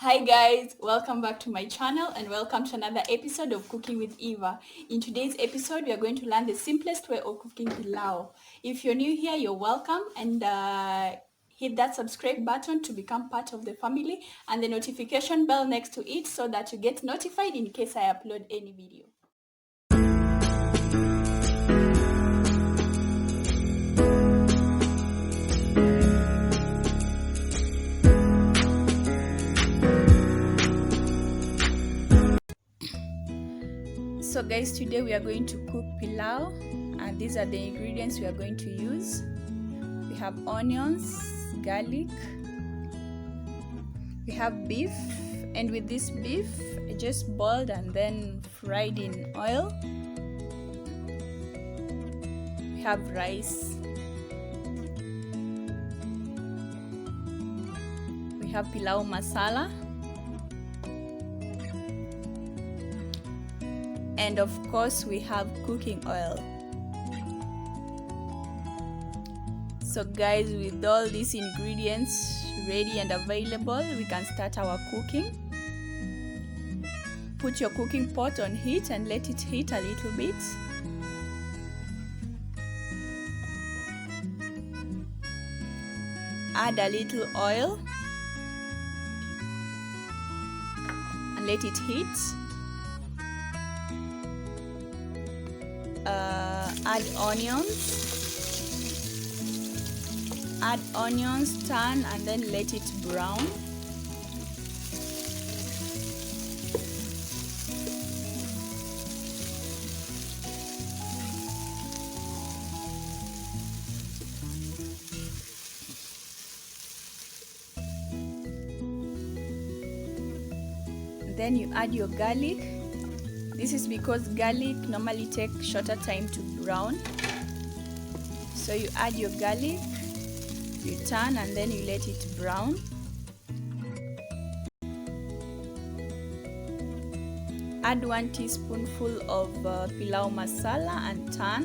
Hi guys, welcome back to my channel and welcome to another episode of Cooking with Eva. In today's episode, we are going to learn the simplest way of cooking pilau. If you're new here, you're welcome and hit that subscribe button to become part of the family and the notification bell next to it so that you get notified in case I upload any video. So guys, today we are going to cook pilau and these are the ingredients we are going to use. We have onions, garlic, we have beef, and with this beef just boiled and then fried in oil. We have rice, we have pilau masala, and of course we have cooking oil. So guys, with all these ingredients ready and available, we can start our cooking. Put your cooking pot on heat and let it heat a little bit. Add a little oil and let it heat. Add onions, turn and then let it brown. Then you add your garlic. This is because garlic normally takes shorter time to brown. So you add your garlic, you turn and then you let it brown. Add 1 teaspoonful of pilau masala and turn.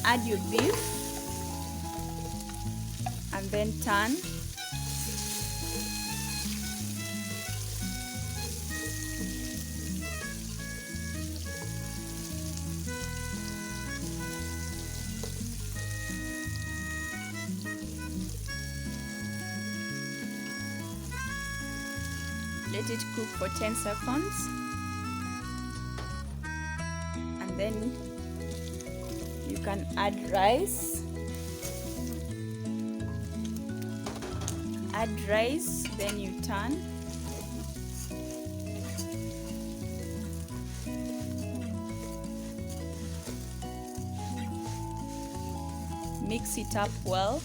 Add your beef and then turn. Let it cook for 10 seconds and then you can add rice. Add rice, then you turn. Mix it up well.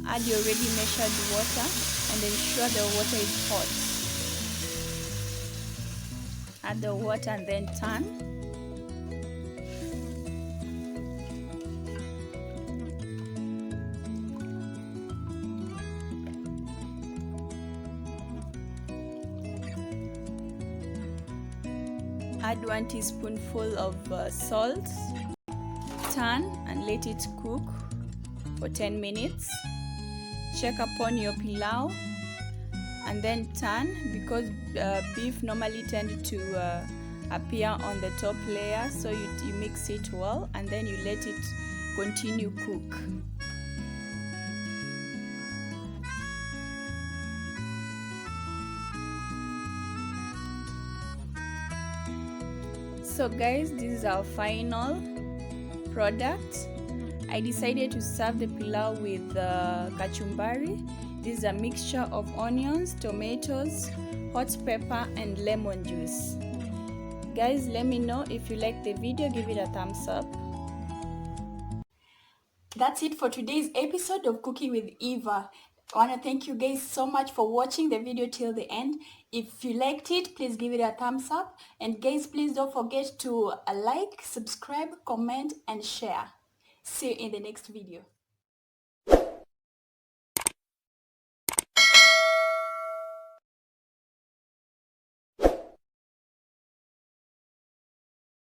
Add your ready measured water and ensure the water is hot. Add the water and then turn. Add 1 teaspoonful of salt. Turn and let it cook for 10 minutes. Check upon your pilau and then turn because beef normally tend to appear on the top layer, so you mix it well and then you let it continue cook. So guys, this is our final product. I decided to serve the pilau with kachumbari. This is a mixture of onions, tomatoes, hot pepper and lemon juice. Guys, let me know if you like the video, give it a thumbs up. That's it for today's episode of Cooking with Eva. I want to thank you guys so much for watching the video till the end. If you liked it, please give it a thumbs up. And guys, please don't forget to like, subscribe, comment and share. See you in the next video.